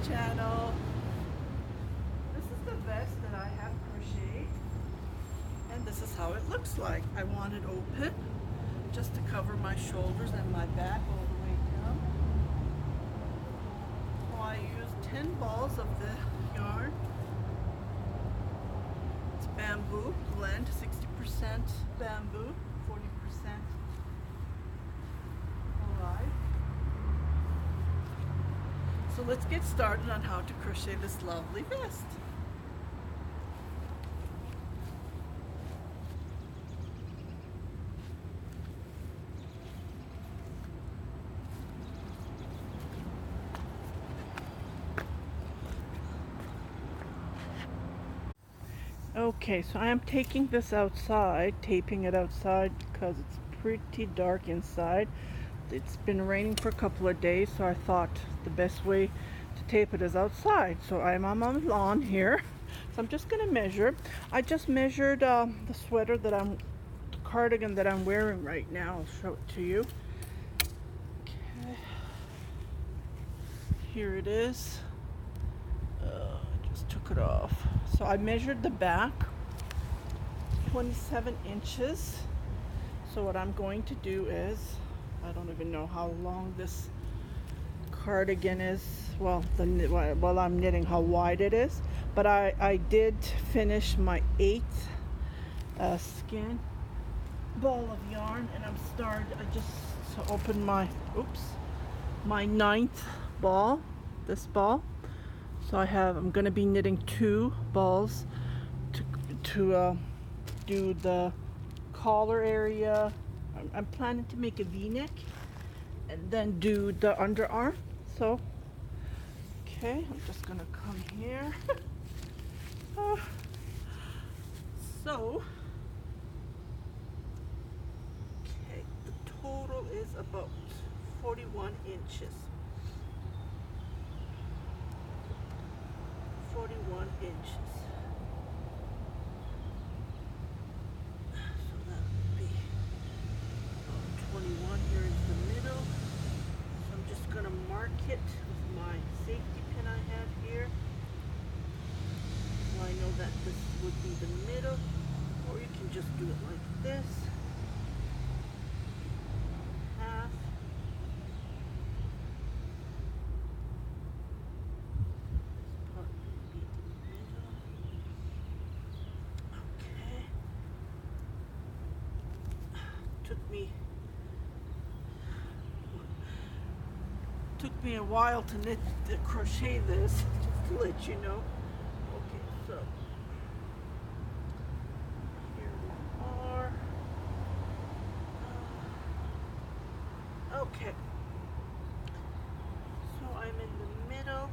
channel. This is the vest that I have crocheted, and this is how it looks like. I want it open just to cover my shoulders and my back all the way down. So I use 10 balls of the yarn. It's bamboo blend, 60% bamboo, 40% alright. So let's get started on how to crochet this lovely vest. Okay, so I am taking this outside, taping it outside because it's pretty dark inside. It's been raining for a couple of days, so I thought the best way to tape it is outside. So I'm on my lawn here. So I'm just going to measure. I just measured the sweater that the cardigan that I'm wearing right now. I'll show it to you. Okay. Here it is. I just took it off. So I measured the back, 27 inches. So what I'm going to do is, I don't even know how long this cardigan is. Well, while I'm knitting, how wide it is. But I did finish my 8th skein ball of yarn, and I just opened my, my 9th ball, this ball. So I'm going to be knitting 2 balls to do the collar area. I'm planning to make a v-neck and then do the underarm. So, okay, I'm just going to come here. So, okay, the total is about 41 inches. 41 inches. So that would be 21 here is the middle. So I'm just going to mark it with my safety pin I have here. So I know that this would be the middle, or you can just do it like this. Half. Took me a while to crochet this, just to let you know. Okay, so here we are. Okay, so I'm in the middle.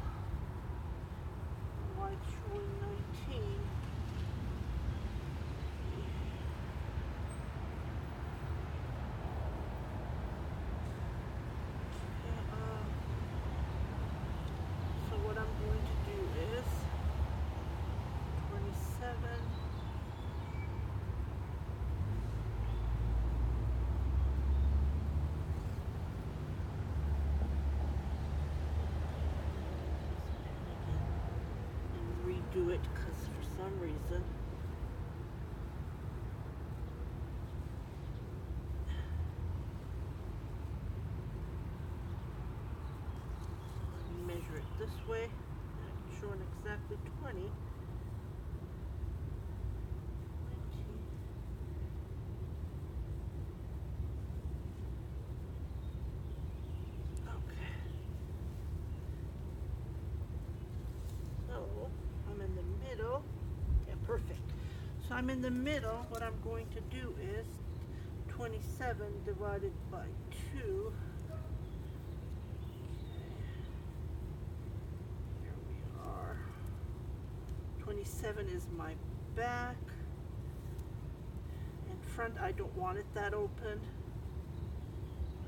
Why it's showing 19? 27. Do it because for some reason measure it this way. I'm showing exactly 20. 19. Okay. So I'm in the middle. Yeah, perfect. So I'm in the middle. What I'm going to do is 27 divided by 2. Here we are. 27 is my back. In front, I don't want it that open.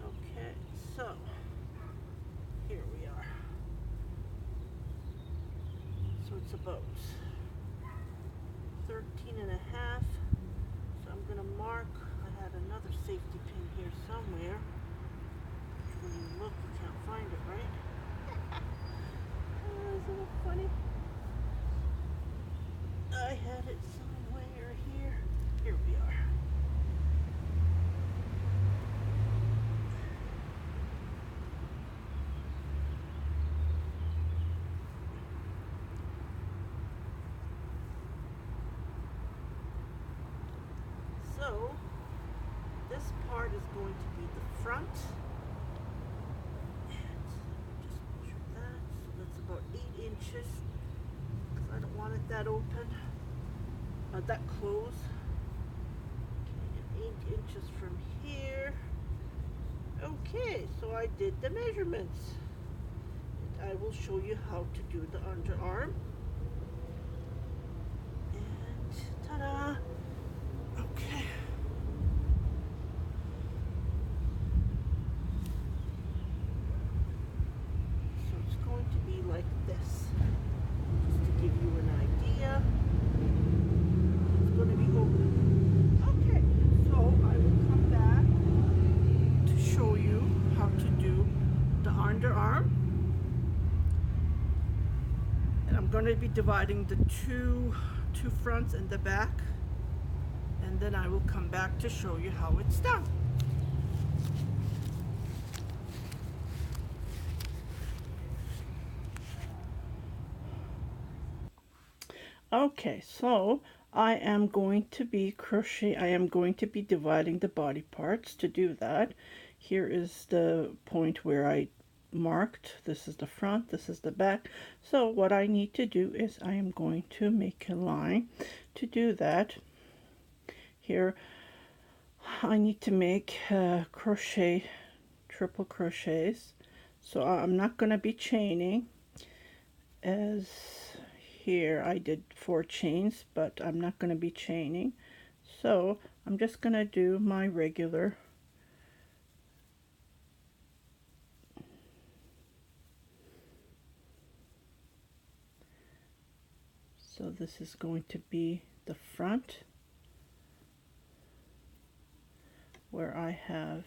Okay, so here we are. So it's about 13 and a half. So I'm going to mark. I had another safety pin here somewhere. When you look, you can't find it, right? funny? I had it somewhere here. Here we are. So this part is going to be the front. And just measure that. So that's about 8 inches. Because I don't want it that open. That close. Okay, and 8 inches from here. Okay, so I did the measurements. And I will show you how to do the underarm. And ta-da! Okay. So it's going to be like this. Just to give you an idea. It's going to be open. Okay, so I will come back to show you how to do the underarm. And I'm going to be dividing the two fronts and the back. And then I will come back to show you how it's done. Okay, so I am going to be dividing the body parts. To do that, here is the point where I marked. This is the front, this is the back. So what I need to do is I am going to make a line. To do that, here I need to make triple crochets. So I'm not going to be chaining, as here I did 4 chains, but I'm not going to be chaining. So I'm just going to do my regular so this is going to be the front, where I have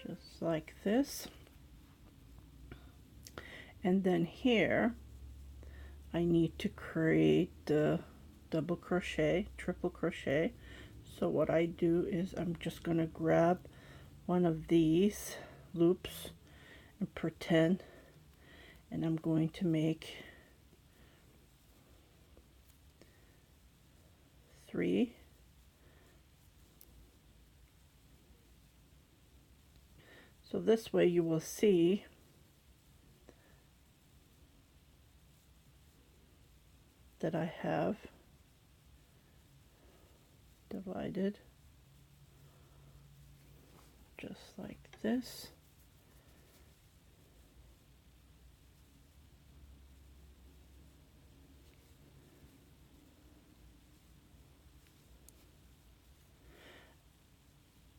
just like this. And then here I need to create the double crochet, triple crochet. So what I do is I'm just going to grab one of these loops and pretend, and I'm going to make 3. So this way you will see that I have divided just like this.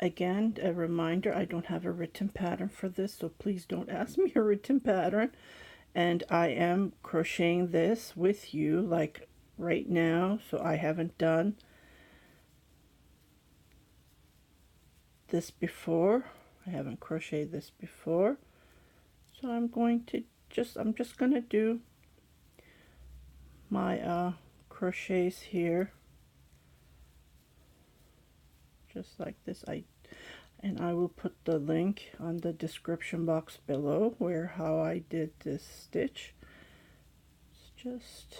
Again, a reminder, I don't have a written pattern for this, so please don't ask me a written pattern. And I am crocheting this with you like right now, so I haven't done this before. I haven't crocheted this before. So I'm just going to do my crochets here just like this. And I will put the link on the description box below where how I did this stitch. It's just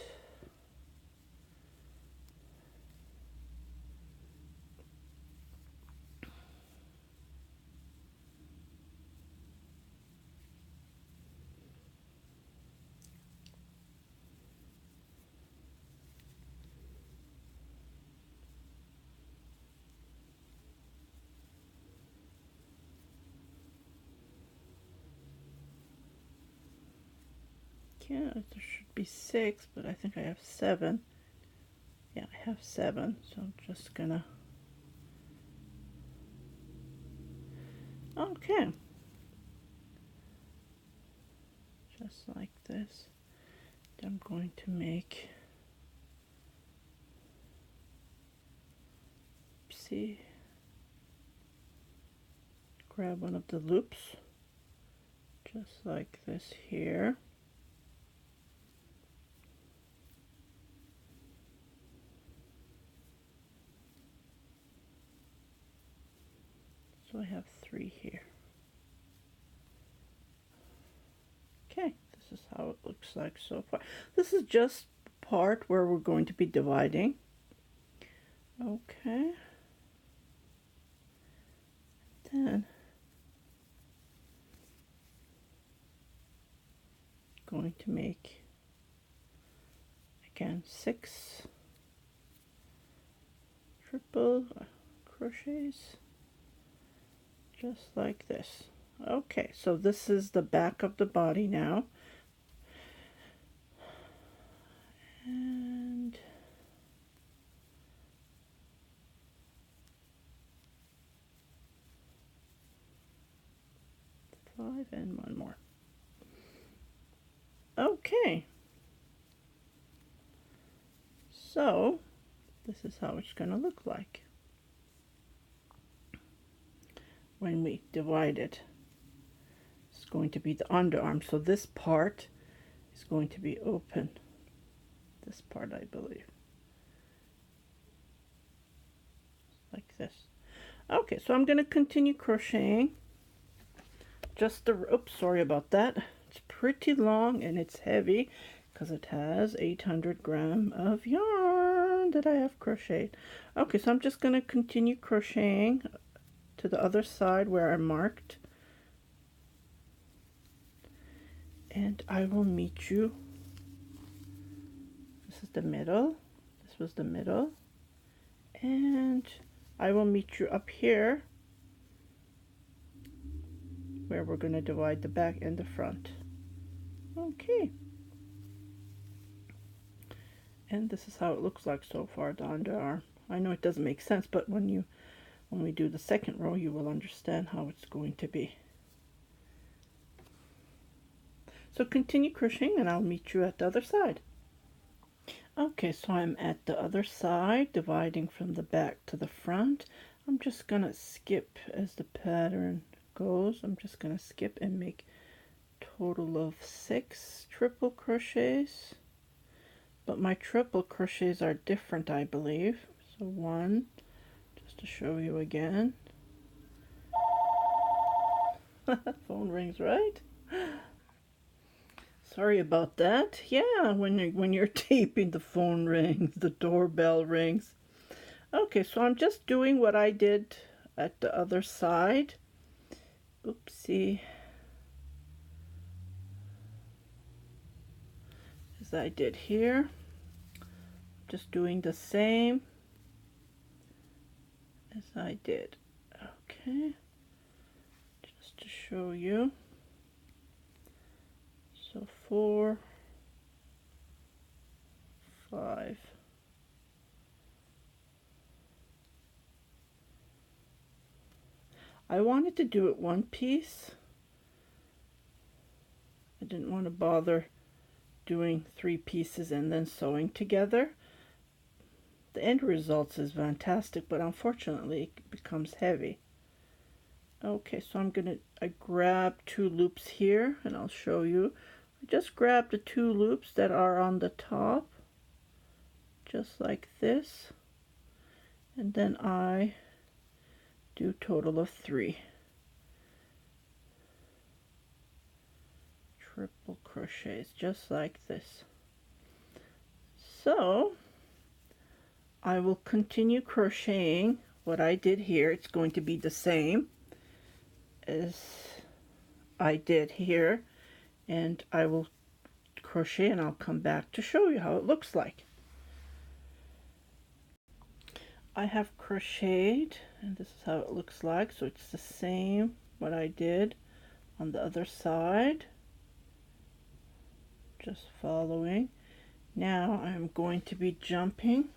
yeah, there should be 6, but I think I have 7. Yeah, I have 7, so I'm just gonna, okay, just like this. I'm going to make, see, grab one of the loops just like this here. So I have 3 here. Okay, this is how it looks like so far. This is just part where we're going to be dividing. Okay. Then going to make again 6 triple crochets just like this. Okay, so this is the back of the body now, and five and one more. Okay, so this is how it's going to look like when we divide it. It's going to be the underarm, so this part is going to be open. This part, I believe, like this. Okay, so I'm going to continue crocheting. Just the, oops, sorry about that. It's pretty long and it's heavy because it has 800 grams of yarn that I have crocheted. Okay, so I'm just going to continue crocheting to the other side where I marked, and I will meet you. This is the middle. This was the middle, and I will meet you up here where we're going to divide the back and the front. Okay, and this is how it looks like so far, the underarm. I know it doesn't make sense, but when we do the second row, you will understand how it's going to be. So continue crocheting and I'll meet you at the other side. Okay, so I'm at the other side, dividing from the back to the front. I'm just gonna skip as the pattern goes. I'm just gonna skip and make total of 6 triple crochets. But my triple crochets are different, I believe. So 1, just to show you again. Phone rings, right? Sorry about that. Yeah, when you're taping, the phone rings, the doorbell rings. Okay, so I'm just doing what I did at the other side. Oopsie. As I did here. Just doing the same as I did. Okay. Just to show you. So 4, 5. I wanted to do it one piece. I didn't want to bother doing 3 pieces and then sewing together. The end result is fantastic, but unfortunately it becomes heavy. Okay, so I grabbed 2 loops here and I'll show you. I just grabbed the 2 loops that are on the top, just like this, and then I do a total of 3 triple crochets, just like this. So I will continue crocheting what I did here. It's going to be the same as I did here, and I will crochet and I'll come back to show you how it looks like. I have crocheted and this is how it looks like. So it's the same what I did on the other side, just following. Now I'm going to be jumping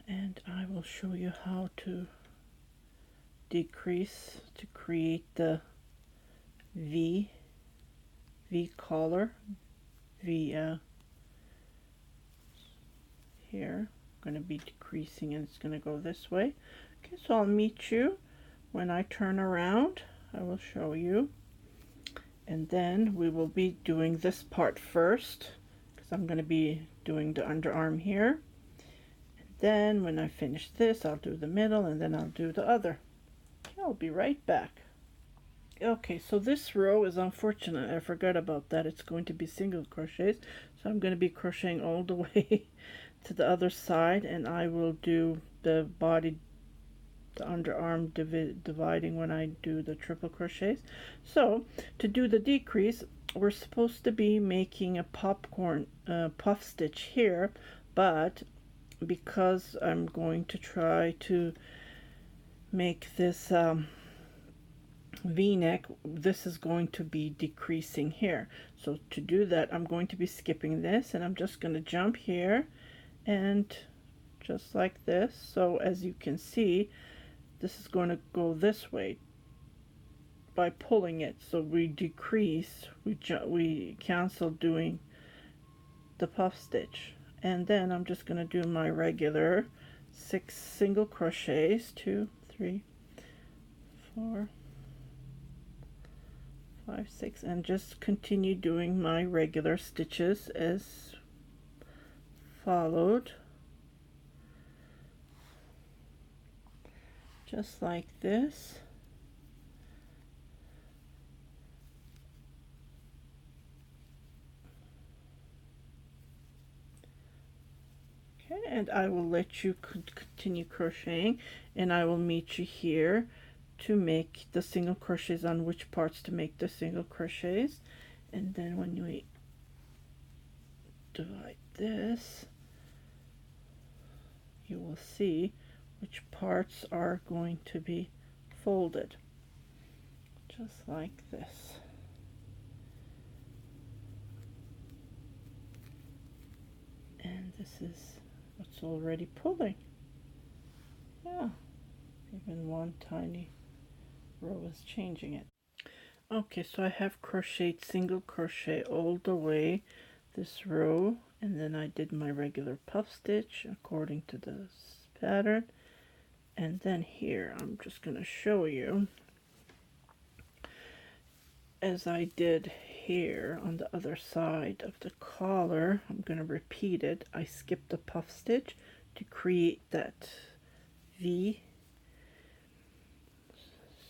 and I will show you how to decrease to create the V collar. Here I'm going to be decreasing and it's going to go this way. Okay, so I'll meet you when I turn around. I will show you. And then we will be doing this part first, because I'm going to be doing the underarm here. And then when I finish this, I'll do the middle, and then I'll do the other. I'll be right back. Okay, so this row is unfortunate. I forgot about that. It's going to be single crochets. So I'm going to be crocheting all the way to the other side, and I will do the body, the underarm dividing when I do the triple crochets. So to do the decrease, we're supposed to be making a popcorn puff stitch here, but because I'm going to try to make this v-neck, this is going to be decreasing here. So to do that, I'm going to be skipping this, and I'm just going to jump here and just like this. So as you can see, this is going to go this way by pulling it. So we decrease, we cancel doing the puff stitch, and then I'm just going to do my regular 6 single crochets, 2, 3, 4, 5, 6, and just continue doing my regular stitches as followed, just like this. Okay, and I will let you continue crocheting, and I will meet you here to make the single crochets, on which parts to make the single crochets. And then when we divide this, you will see which parts are going to be folded, just like this. And this is what's already pulling. Yeah, even one tiny row is changing it. Okay, so I have crocheted single crochet all the way this row, and then I did my regular puff stitch according to this pattern. And then here I'm just going to show you, as I did here on the other side of the collar, I'm going to repeat it. I skipped the puff stitch to create that V.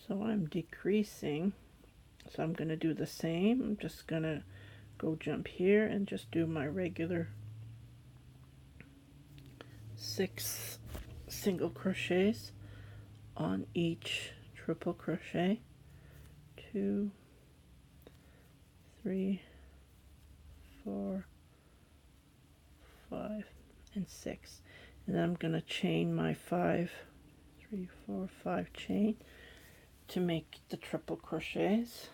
So I'm decreasing, so I'm going to do the same. I'm just going to go jump here and just do my regular 6 single crochets on each triple crochet. 2, 3, 4, 5, and 6. And then I'm going to chain my 5, 3, 4, 5 chain to make the triple crochets.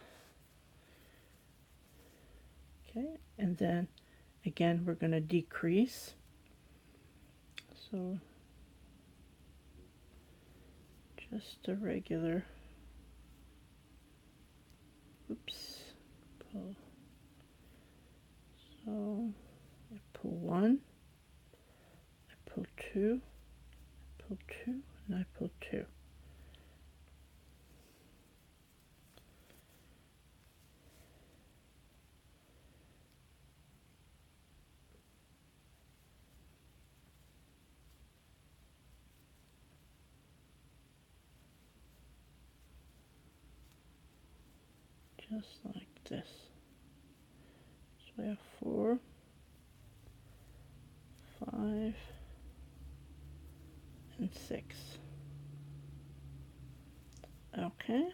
Okay, and then again we're going to decrease. So just a regular, oops, pull. So I pull 1, I pull 2, I pull 2, and I pull 2. Just like this. So I have 4, 5, and 6. Okay.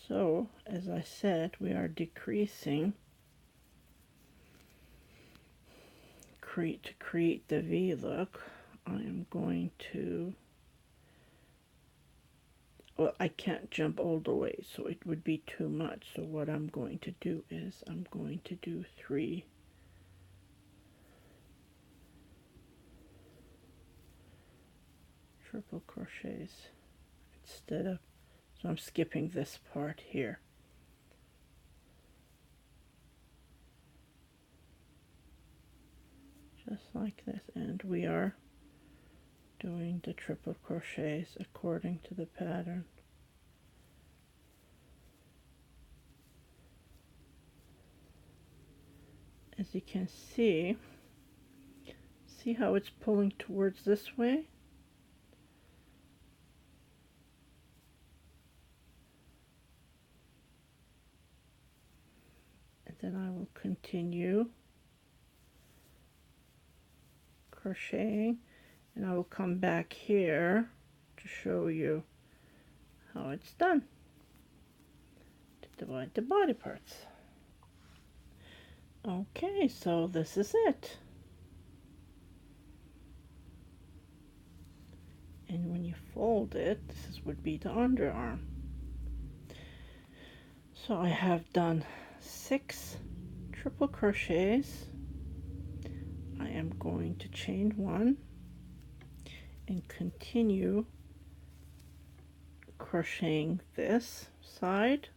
So, as I said, we are decreasing to create the V look. I am going to, well, I can't jump all the way, so it would be too much. So what I'm going to do is I'm going to do 3 triple crochets instead of, so I'm skipping this part here. Just like this, and we are doing the triple crochets according to the pattern. as you can see how it's pulling towards this way? And then I will continue crocheting, and I will come back here to show you how it's done, to divide the body parts. Okay, so this is it. And when you fold it, would be the underarm. So I have done 6 triple crochets. I am going to chain 1 and continue crocheting this side.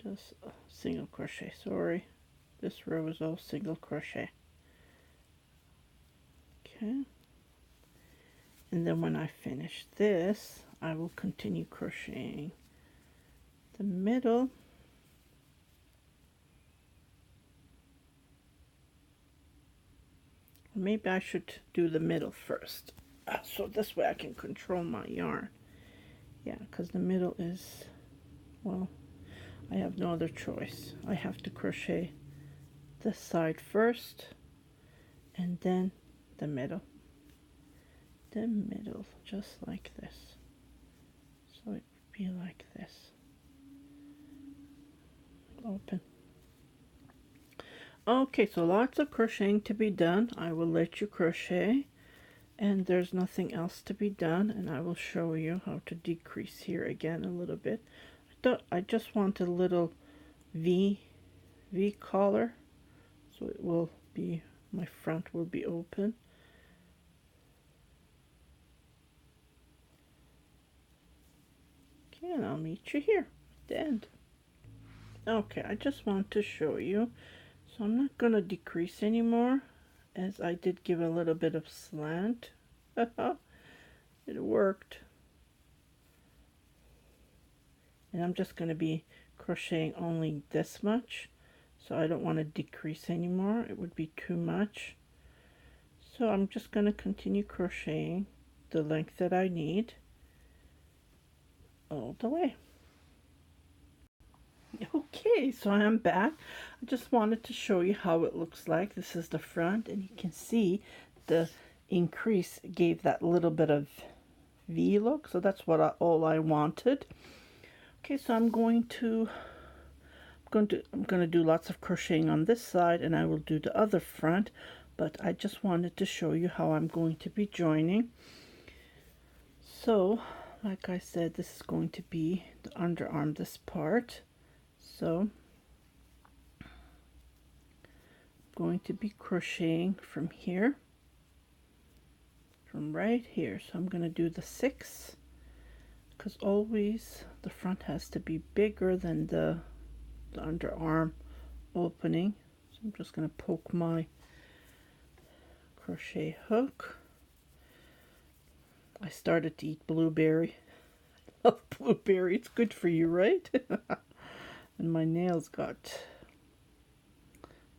Just a single crochet, sorry. This row is all single crochet. Okay. And then when I finish this, I will continue crocheting the middle. Maybe I should do the middle first, so this way I can control my yarn. Yeah, because the middle is, well, I have no other choice. I have to crochet this side first, and then the middle. The middle, just like this. So it would be like this. Open. Okay, so lots of crocheting to be done. I will let you crochet, and there's nothing else to be done, and I will show you how to decrease here again a little bit. I just want a little V collar, so it will be, my front will be open. Okay, and I'll meet you here at the end. Okay, I just want to show you. So I'm not going to decrease anymore, as I did give a little bit of slant. It worked. And I'm just going to be crocheting only this much. So I don't want to decrease anymore. It would be too much. So I'm just going to continue crocheting the length that I need all the way. Okay, so I am back. I just wanted to show you how it looks like. This is the front, and you can see the increase gave that little bit of V look. So that's what all I wanted. Okay, so I'm going to do lots of crocheting on this side, and I will do the other front. But I just wanted to show you how I'm going to be joining. So, like I said, this is going to be the underarm, this part. So I'm going to be crocheting from here, from right here. So I'm going to do the 6, because always the front has to be bigger than the underarm opening. So I'm just going to poke my crochet hook. I started to eat blueberry. I love blueberry. It's good for you, right? And my nails got...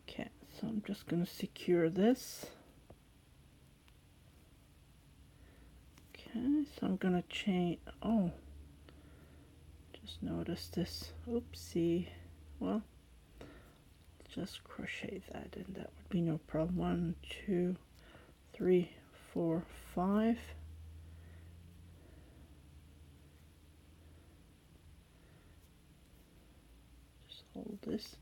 Okay, so I'm just going to secure this. Okay, so I'm going to chain... Oh, just noticed this. Oopsie. Well, just crochet that, and that would be no problem. 1, 2, 3, 4, 5. Hold this.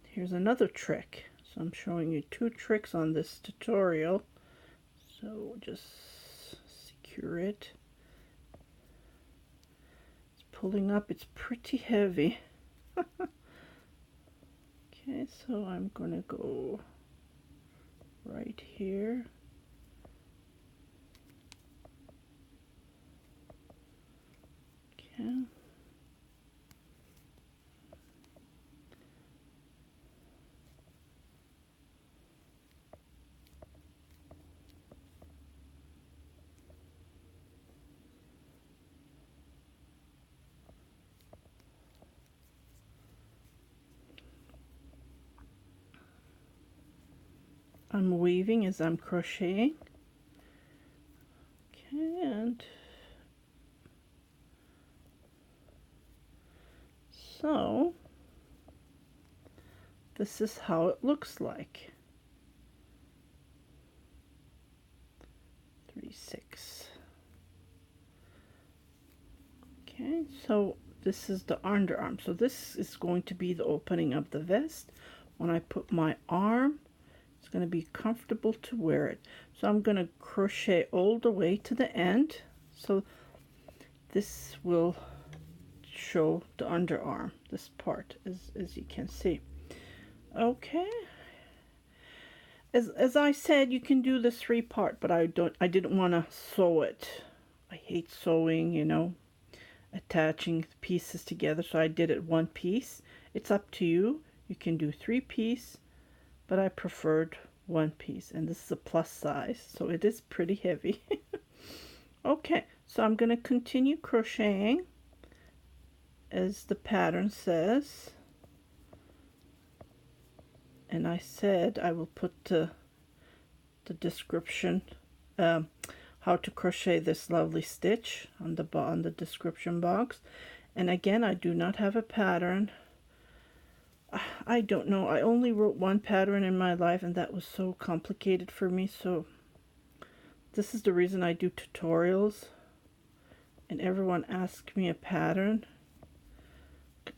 Here's another trick. So I'm showing you 2 tricks on this tutorial. So just secure it. It's pulling up. It's pretty heavy. Okay, so I'm gonna go right here. Okay. I'm weaving as I'm crocheting. Okay, and so this is how it looks like. 3, 6. Okay, so this is the underarm. So this is going to be the opening of the vest. When I put my arm, it's going to be comfortable to wear it. So I'm going to crochet all the way to the end. So this will show the underarm, this part, as you can see. Okay. As I said, you can do the 3-part, but I didn't want to sew it. I hate sewing, you know, attaching pieces together, so I did it 1 piece. It's up to you. You can do 3-piece, but I preferred 1 piece, and this is a plus size, so it is pretty heavy. Okay, so I'm going to continue crocheting as the pattern says, and I said I will put the description, how to crochet this lovely stitch on the description box. And again, I do not have a pattern. I don't know, I only wrote 1 pattern in my life, and that was so complicated for me. So this is the reason I do tutorials, and everyone asks me a pattern.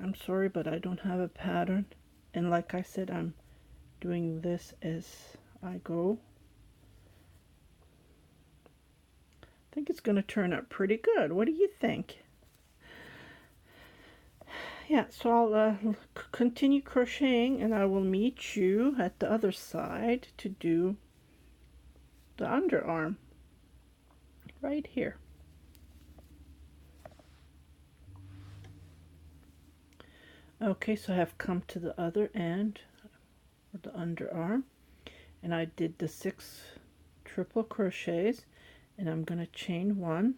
I'm sorry, but I don't have a pattern, and like I said, I'm doing this as I go. I think it's going to turn out pretty good. What do you think? Yeah, so I'll continue crocheting, and I will meet you at the other side to do the underarm right here. Okay, so I have come to the other end of the underarm, and I did the 6 triple crochets, and I'm going to chain 1.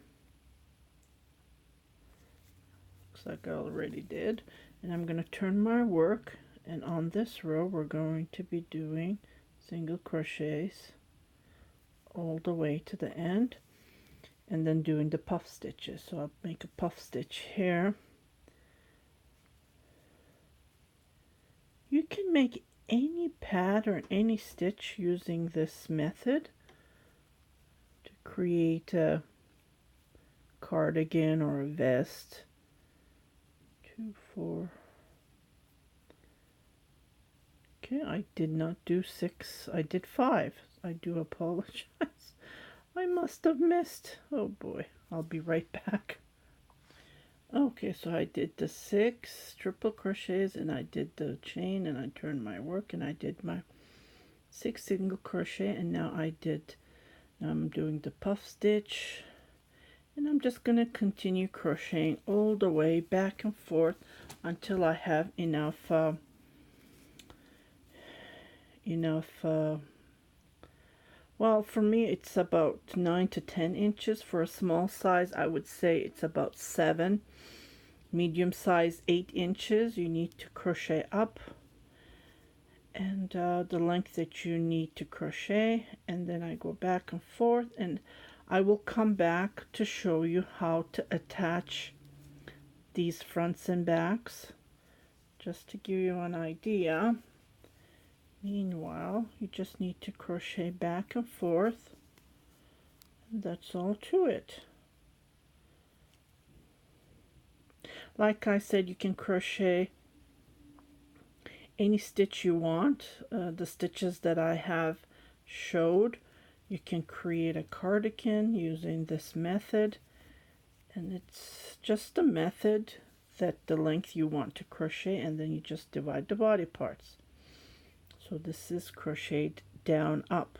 Looks like I already did. And I'm going to turn my work, and on this row we're going to be doing single crochets all the way to the end, and then doing the puff stitches. So I'll make a puff stitch here. You can make any pattern, any stitch using this method to create a cardigan or a vest. 2, 4. Okay, I did not do 6. I did 5. I do apologize. I must have missed. Oh boy, I'll be right back. Okay, so I did the 6 triple crochets, and I did the chain, and I turned my work, and I did my 6 single crochet, and now I'm doing the puff stitch, and I'm just going to continue crocheting all the way back and forth until I have enough well, for me it's about 9 to 10 inches. For a small size, I would say it's about 7. Medium size, 8 inches. You need to crochet up, and the length that you need to crochet, and then I go back and forth, and I will come back to show you how to attach these fronts and backs, just to give you an idea. Meanwhile, you just need to crochet back and forth, and that's all to it. Like I said, you can crochet any stitch you want. The stitches that I have showed, you can create a cardigan using this method, and it's just a method that the length you want to crochet, and then you just divide the body parts. So this is crocheted down up,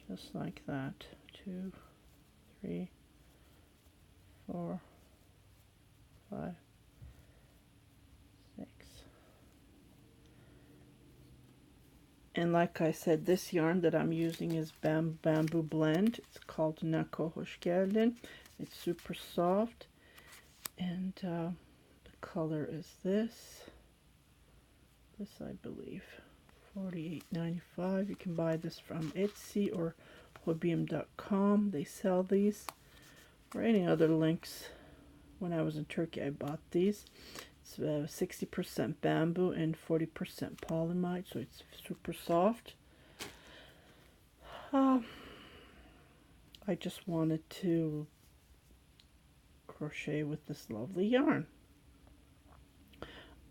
just like that. 2, 3, 4, 5, 6. And like I said, this yarn that I'm using is bamboo blend. It's called Nako Hoshgelden. It's super soft, and the color is this I believe, $48.95. You can buy this from Etsy or hobbyim.com. They sell these, or any other links. When I was in Turkey, I bought these. It's 60% bamboo and 40% polyamide, so it's super soft. I just wanted to crochet with this lovely yarn.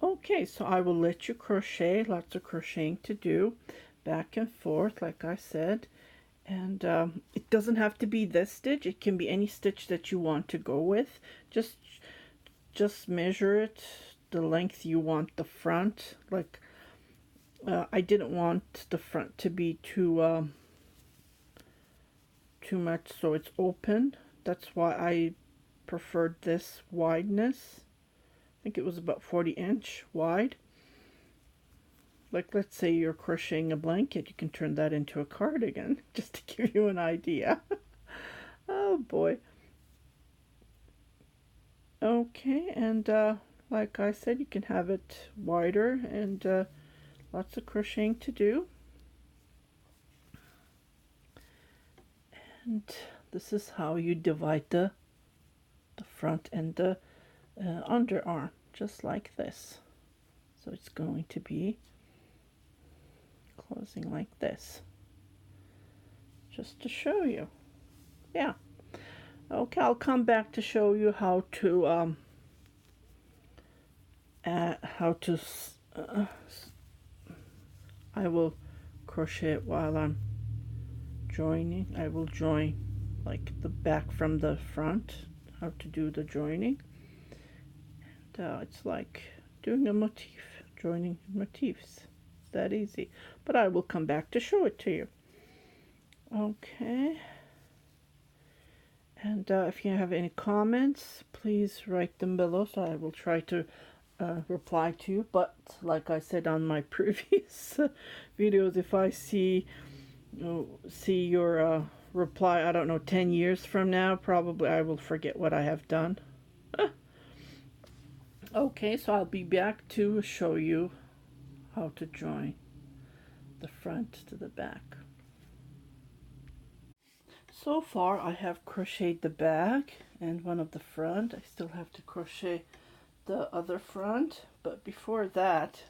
Okay, so I will let you crochet. Lots of crocheting to do, back and forth, like I said. And it doesn't have to be this stitch. It can be any stitch that you want to go with. Just measure it the length you want the front. Like I didn't want the front to be too much, so it's open. That's why I preferred this wideness. I think it was about 40-inch wide. Like, let's say you're crocheting a blanket, you can turn that into a cardigan, just to give you an idea. Oh boy. Okay, and like I said, you can have it wider, and lots of crocheting to do. And this is how you divide the front and the underarm, just like this. So it's going to be closing like this, just to show you. Yeah. Okay, I'll come back to show you how to I will crochet it while I'm joining. I will join like the back from the front, how to do the joining. And it's like doing a motif, joining motifs. It's that easy. But I will come back to show it to you. Okay. And if you have any comments, please write them below, so I will try to reply to you. But like I said on my previous videos, if I see your reply, I don't know, 10 years from now, probably I will forget what I have done. Okay, so I'll be back to show you how to join the front to the back. So far I have crocheted the back and one of the front. I still have to crochet the other front, but before that,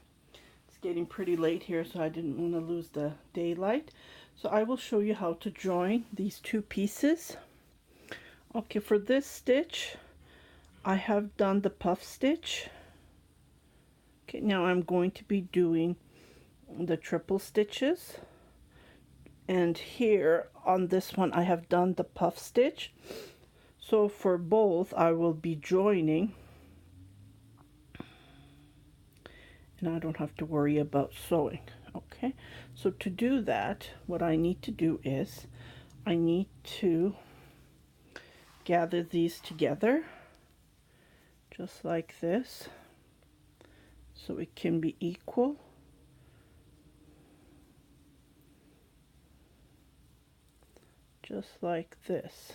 it's getting pretty late here, so I didn't want to lose the daylight. So I will show you how to join these two pieces. Okay, for this stitch, I have done the puff stitch. Okay, now I'm going to be doing the triple stitches. And here on this one, I have done the puff stitch. So for both, I will be joining. And I don't have to worry about sewing. Okay, so to do that, what I need to do is I need to gather these together just like this, so it can be equal. Just like this.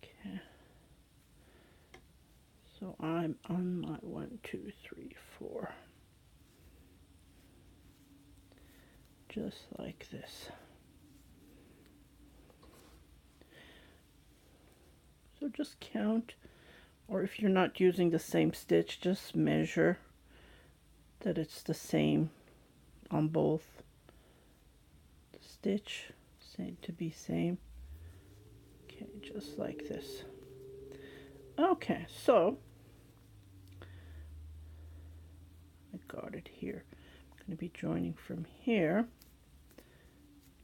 Okay. So I'm on my 1, 2, 3, 4. Just like this. So just count, or if you're not using the same stitch, just measure that it's the same on both. The stitch said to be same. Okay, just like this. Okay, so I got it here. I'm going to be joining from here.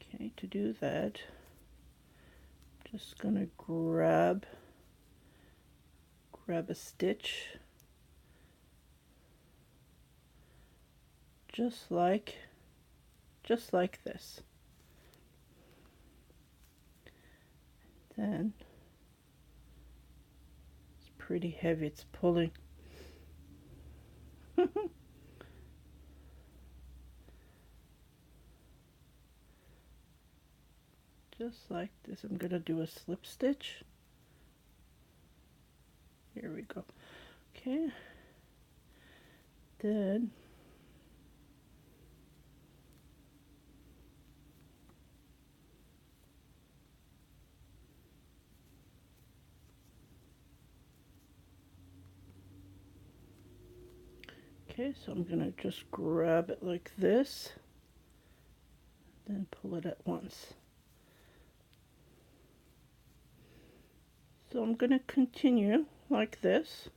Okay, to do that, just going to grab a stitch, just like this. Then it's pretty heavy, it's pulling. Just like this. I'm gonna do a slip stitch. Here we go. Okay, then okay, so I'm gonna just grab it like this, then pull it at once. So I'm gonna continue like this,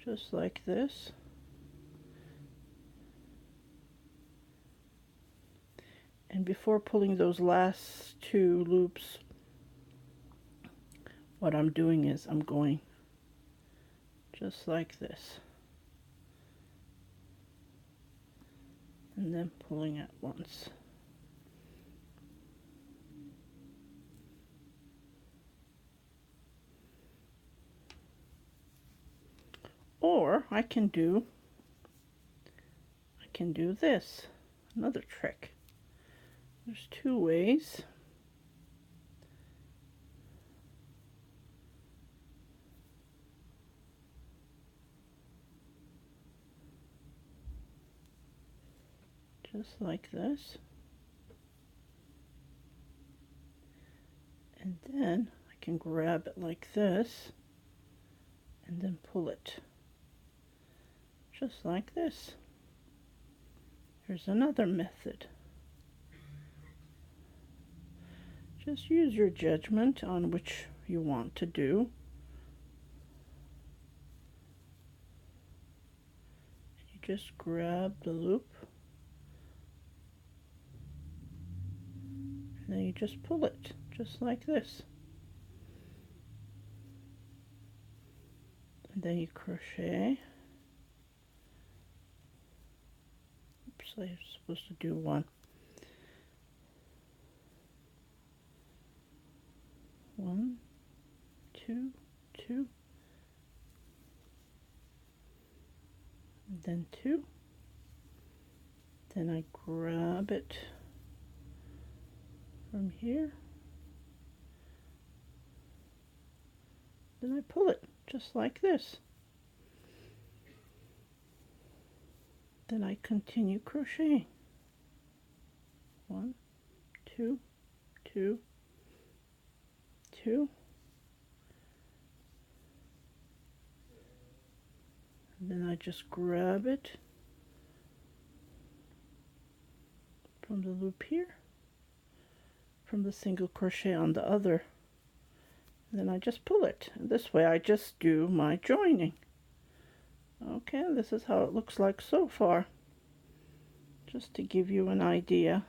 just like this. And before pulling those last two loops, what I'm doing is I'm going just like this, and then pulling at once. Or I can do this, another trick. There's two ways. Just like this. And then I can grab it like this and then pull it. Just like this. Here's another method. Just use your judgment on which you want to do. You just grab the loop and then you just pull it, just like this. And then you crochet. Oops, I was supposed to do one. One, two, two, and then two. Then I grab it from here. Then I pull it just like this. Then I continue crocheting. One, two, two, two. And then I just grab it from the loop here, from the single crochet on the other. And then I just pull it. And this way I just do my joining. Okay, this is how it looks like so far. Just to give you an idea.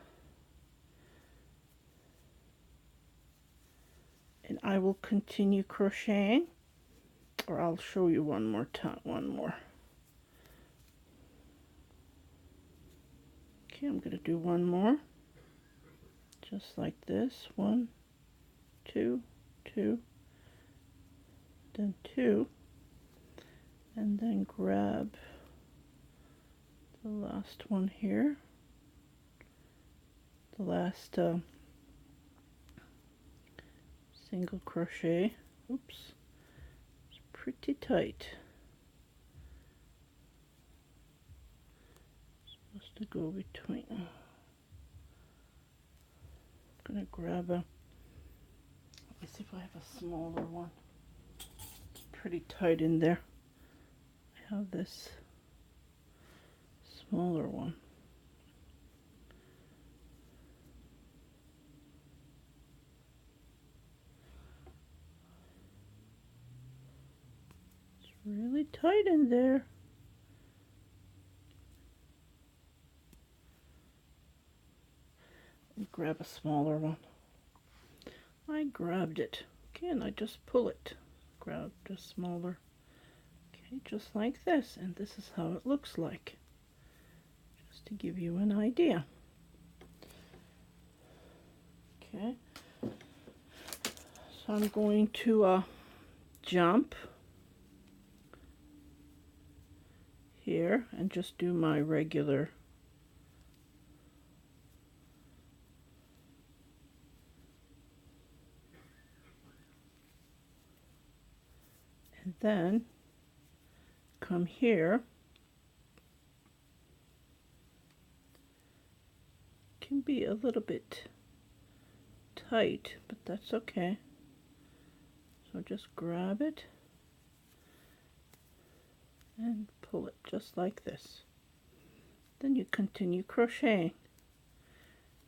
And I will continue crocheting, or I'll show you one more time, one more. Okay, I'm going to do one more. Just like this. One, two, two, then two, and then grab the last one here, the last single crochet. Oops, it's pretty tight. It's supposed to go between. I'm gonna grab a, let me see if I have a smaller one. It's pretty tight in there. I have this smaller one. It's really tight in there. Grab a smaller one. I grabbed it. Okay, and I just pull it. Grab just smaller. Okay, just like this. And this is how it looks like. Just to give you an idea. Okay. So I'm going to jump here and just do my regular And then come here. Can be a little bit tight, but that's okay. So just grab it and pull it just like this. Then you continue crocheting,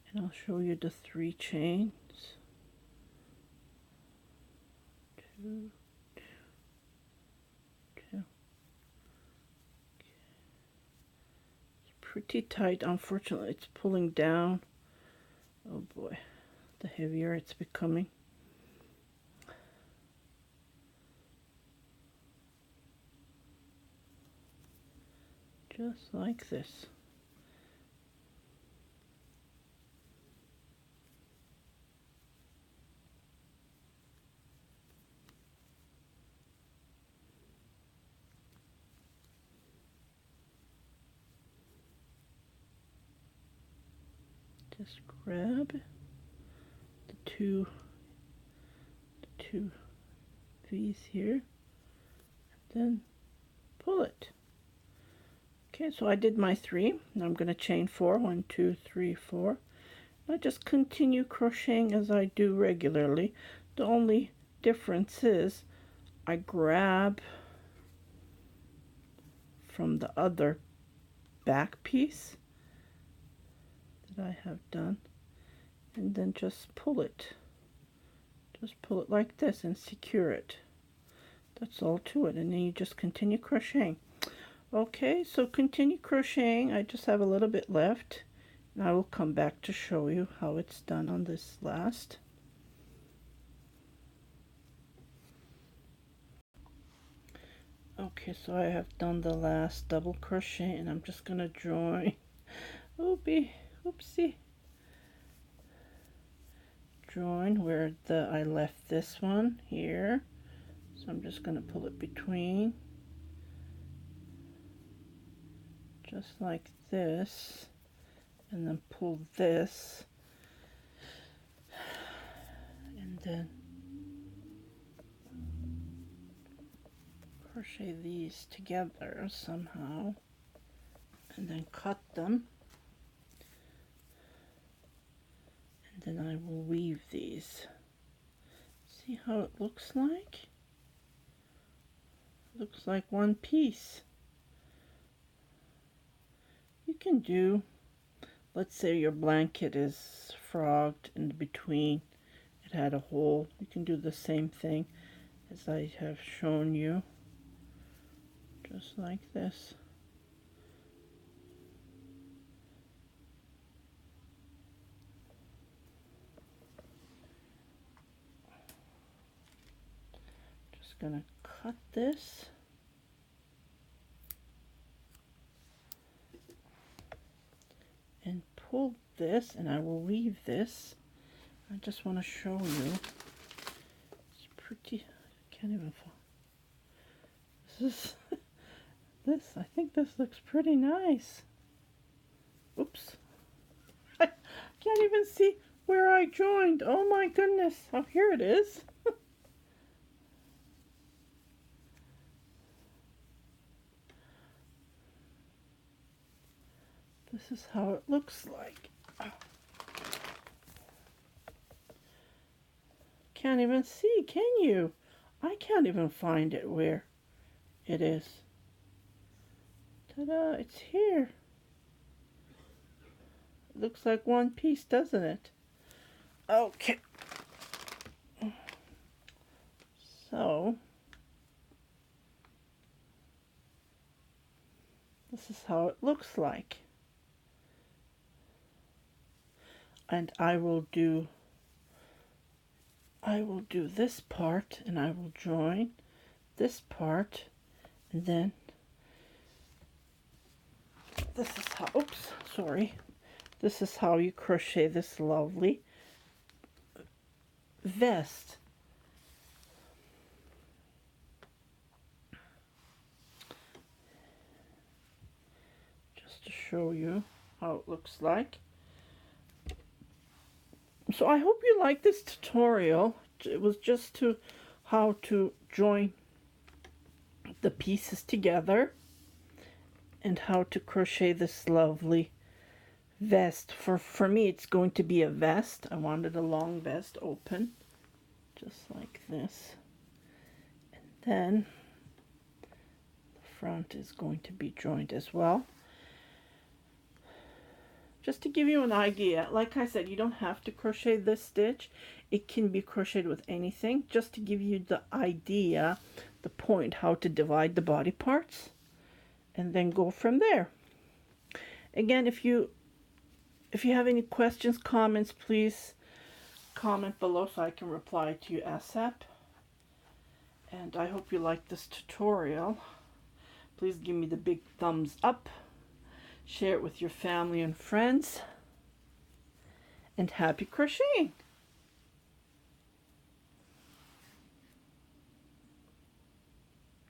and I'll show you the 3 chains. 2, 2. It's pretty tight. Unfortunately, it's pulling down. Oh boy, the heavier it's becoming. Just like this. Just grab the two V's here, and then pull it. Okay, so I did my 3. Now I'm going to chain 4. 1, 2, 3, 4. I just continue crocheting as I do regularly. The only difference is I grab from the other back piece that I have done, and then just pull it. Just pull it like this and secure it. That's all to it, and then you just continue crocheting. Okay, so continue crocheting. I just have a little bit left, and I will come back to show you how it's done on this last. Okay, so I have done the last double crochet, and I'm just gonna join. Oopsie. Join where I left this one here. So I'm just gonna pull it between, just like this, and then pull this, and then crochet these together somehow, and then cut them, and then I will weave these. See how it looks like? Looks like one piece. You can do, let's say your blanket is frogged in between, it had a hole. You can do the same thing as I have shown you, just like this. Just gonna cut this. And pull this, and I will weave this. I just want to show you. It's pretty, I can't even find. I think this looks pretty nice. Oops. I can't even see where I joined. Oh my goodness. Oh, here it is. This is how it looks like. Can't even see, can you? I can't even find it where it is. Ta-da, it's here. It looks like one piece, doesn't it? Okay. So, this is how it looks like. And I will do this part, and I will join this part, and then this is how, oops, sorry. This is how you crochet this lovely vest. Just to show you how it looks like. So I hope you like this tutorial. It was just how to join the pieces together and how to crochet this lovely vest. For me, it's going to be a vest. I wanted a long vest open, just like this. And then the front is going to be joined as well. Just to give you an idea, like I said, you don't have to crochet this stitch. It can be crocheted with anything, just to give you the idea, the point, how to divide the body parts, and then go from there. Again, if you have any questions, comments, please comment below so I can reply to you ASAP. And I hope you like this tutorial. Please give me the big thumbs up. Share it with your family and friends. And happy crocheting!